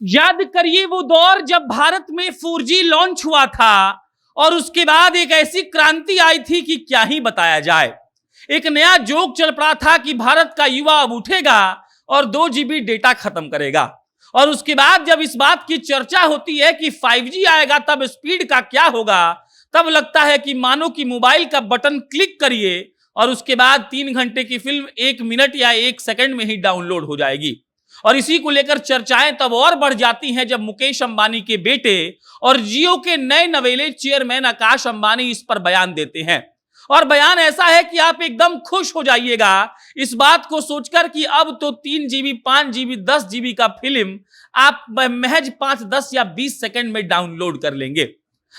याद करिए वो दौर जब भारत में 4G लॉन्च हुआ था और उसके बाद एक ऐसी क्रांति आई थी कि क्या ही बताया जाए। एक नया जोक चल पड़ा था कि भारत का युवा अब उठेगा और 2 GB डेटा खत्म करेगा। और उसके बाद जब इस बात की चर्चा होती है कि 5G आएगा तब स्पीड का क्या होगा, तब लगता है कि मानो कि मोबाइल का बटन क्लिक करिए और उसके बाद 3 घंटे की फिल्म 1 मिनट या 1 सेकंड में ही डाउनलोड हो जाएगी। और इसी को लेकर चर्चाएं तब और बढ़ जाती हैं जब मुकेश अंबानी के बेटे और जियो के नए नवेले चेयरमैन आकाश अंबानी इस पर बयान देते हैं। और बयान ऐसा है कि आप एकदम खुश हो जाइएगा इस बात को सोचकर कि अब तो 3 GB 5 GB 10 GB का फिल्म आप महज 5 10 या 20 सेकंड में डाउनलोड कर लेंगे।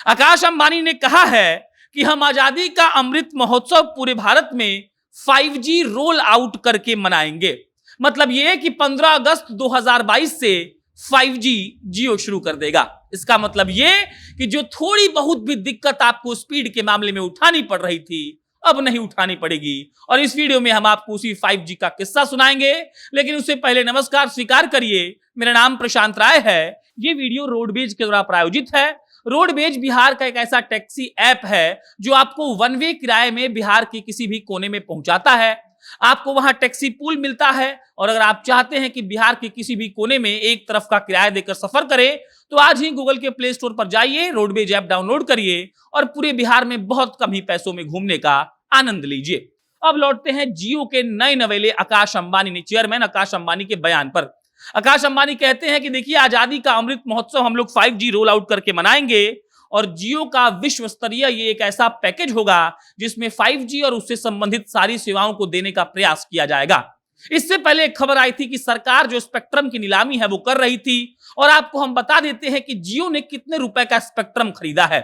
आकाश अंबानी ने कहा है कि हम आजादी का अमृत महोत्सव पूरे भारत में 5G रोल आउट करके मनाएंगे। मतलब यह कि 15 अगस्त 2022 से 5G जियो शुरू कर देगा। इसका मतलब यह कि जो थोड़ी बहुत भी दिक्कत आपको स्पीड के मामले में उठानी पड़ रही थी अब नहीं उठानी पड़ेगी। और इस वीडियो में हम आपको उसी 5G का किस्सा सुनाएंगे, लेकिन उससे पहले नमस्कार स्वीकार करिए, मेरा नाम प्रशांत राय है। यह वीडियो रोडवेज के द्वारा प्रायोजित है। रोडवेज बिहार का एक ऐसा टैक्सी ऐप है जो आपको 1 वे किराए में बिहार के किसी भी कोने में पहुंचाता है। आपको वहां टैक्सी पूल मिलता है और अगर आप चाहते हैं कि बिहार के किसी भी कोने में एक तरफ का किराया देकर सफर करें तो आज ही गूगल के प्ले स्टोर पर जाइए, रोडवेज ऐप डाउनलोड करिए और पूरे बिहार में बहुत कम ही पैसों में घूमने का आनंद लीजिए। अब लौटते हैं जियो के नए नवेले आकाश अंबानी ने चेयरमैन आकाश अंबानी के बयान पर। आकाश अंबानी कहते हैं कि देखिए, आजादी का अमृत महोत्सव हम लोग 5G रोल आउट करके मनाएंगे और जियो का विश्व स्तरीय ये एक ऐसा पैकेज होगा जिसमें 5G और उससे संबंधित सारी सेवाओं को देने का प्रयास किया जाएगा। इससे पहले एक खबर आई थी कि सरकार जो स्पेक्ट्रम की नीलामी है वो कर रही थी और आपको हम बता देते हैं कि जियो ने कितने रुपए का स्पेक्ट्रम खरीदा है।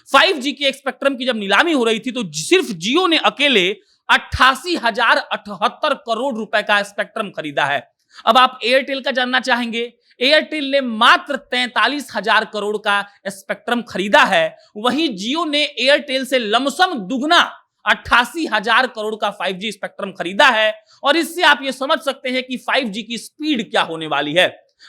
5G के स्पेक्ट्रम की जब नीलामी हो रही थी तो सिर्फ जियो ने अकेले 88,078 करोड़ रुपए का स्पेक्ट्रम खरीदा है। अब आप एयरटेल का जानना चाहेंगे। एयरटेल ने मात्र 43,000 करोड़ का स्पेक्ट्रम खरीदा है, वहीं जियो ने एयरटेल से लमसम दुगना 88,000 करोड़ का 5G स्पेक्ट्रम खरीदा है। और इससे आप ये समझ सकते हैं कि 5G की स्पीड क्या होने वाली है।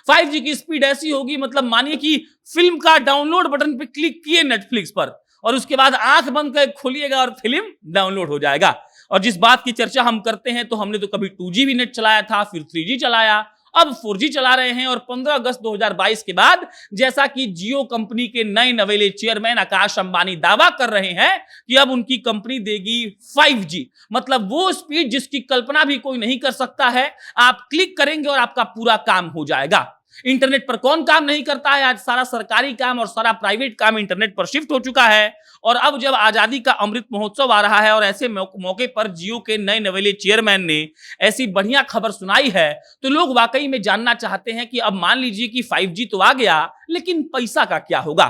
5G की स्पीड ऐसी होगी, मतलब मानिए कि फिल्म का डाउनलोड बटन पे क्लिक किए नेटफ्लिक्स पर और उसके बाद आंख बंद कर खोलिएगा और फिल्म डाउनलोड हो जाएगा। और जिस बात की चर्चा हम करते हैं तो हमने तो कभी 2G भी नेट चलाया था, फिर 3G चलाया, अब 4G चला रहे हैं। और 15 अगस्त 2022 के बाद जैसा कि जियो कंपनी के नए नवेले चेयरमैन आकाश अंबानी दावा कर रहे हैं कि अब उनकी कंपनी देगी 5G, मतलब वो स्पीड जिसकी कल्पना भी कोई नहीं कर सकता है। आप क्लिक करेंगे और आपका पूरा काम हो जाएगा। इंटरनेट पर कौन काम नहीं करता है? आज सारा सरकारी काम और सारा प्राइवेट काम इंटरनेट पर शिफ्ट हो चुका है। और अब जब आजादी का अमृत महोत्सव आ रहा है और ऐसे मौके पर जियो के नए नवेले चेयरमैन ने ऐसी बढ़िया खबर सुनाई है तो लोग वाकई में जानना चाहते हैं कि अब मान लीजिए कि 5G तो आ गया, लेकिन पैसा का क्या होगा।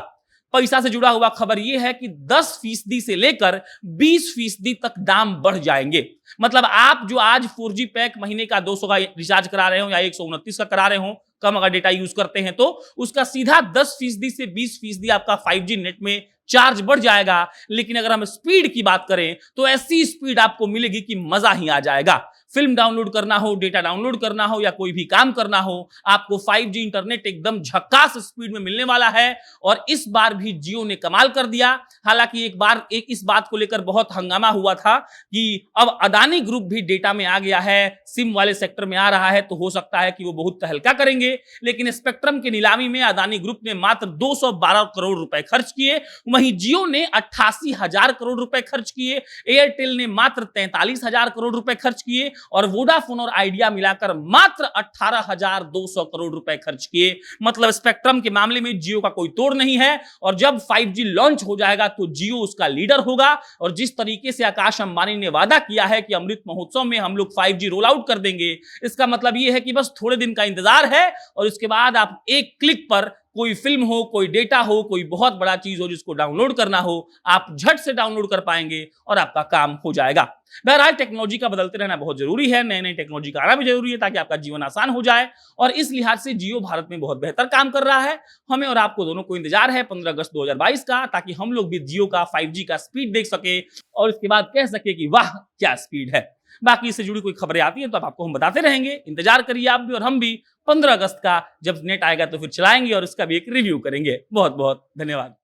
पैसा से जुड़ा हुआ खबर यह है कि 10% से लेकर 20% तक दाम बढ़ जाएंगे। मतलब आप जो आज 4G पैक महीने का 200 का रिचार्ज करा रहे हो या 129 का करा रहे हो, कम अगर डेटा यूज करते हैं, तो उसका सीधा 10% से 20% आपका 5G नेट में चार्ज बढ़ जाएगा। लेकिन अगर हम स्पीड की बात करें तो ऐसी स्पीड आपको मिलेगी कि मजा ही आ जाएगा। फिल्म डाउनलोड करना हो, डेटा डाउनलोड करना हो या कोई भी काम करना हो, आपको 5G इंटरनेट एकदम झक्कास स्पीड में मिलने वाला है। और इस बार भी जियो ने कमाल कर दिया। हालांकि एक इस बात को लेकर बहुत हंगामा हुआ था कि अब अदानी ग्रुप भी डेटा में आ गया है, सिम वाले सेक्टर में आ रहा है, तो हो सकता है कि वो बहुत तहलका करेंगे। लेकिन स्पेक्ट्रम की नीलामी में अदानी ग्रुप ने मात्र 212 करोड़ रुपए खर्च किए, वहीं जियो ने 88,000 करोड़ रुपए खर्च किए, एयरटेल ने मात्र 43,000 करोड़ रुपए खर्च किए और वोडाफोन और आइडिया मिलाकर मात्र 18,200 करोड़ रुपए खर्च किए। मतलब स्पेक्ट्रम के मामले में जियो का कोई तोड़ नहीं है। और जब 5G लॉन्च हो जाएगा तो जियो उसका लीडर होगा। और जिस तरीके से आकाश अंबानी ने वादा किया है कि अमृत महोत्सव में हम लोग 5G रोल आउट कर देंगे, इसका मतलब यह है कि बस थोड़े दिन का इंतजार है और इसके बाद आप एक क्लिक पर कोई फिल्म हो, कोई डेटा हो, कोई बहुत बड़ा चीज हो जिसको डाउनलोड करना हो, आप झट से डाउनलोड कर पाएंगे और आपका काम हो जाएगा। बहरहाल टेक्नोलॉजी का बदलते रहना बहुत जरूरी है, नए नए टेक्नोलॉजी का आना भी जरूरी है ताकि आपका जीवन आसान हो जाए। और इस लिहाज से जियो भारत में बहुत बेहतर काम कर रहा है। हमें और आपको दोनों को इंतजार है 15 अगस्त 2022 का, ताकि हम लोग भी जियो का 5G का स्पीड देख सके और इसके बाद कह सके कि वाह क्या स्पीड है। बाकी इससे जुड़ी कोई खबरें आती हैं तो अब आपको हम बताते रहेंगे, इंतजार करिए आप भी और हम भी। 15 अगस्त का जब नेट आएगा तो फिर चलाएंगे और उसका भी एक रिव्यू करेंगे। बहुत बहुत धन्यवाद।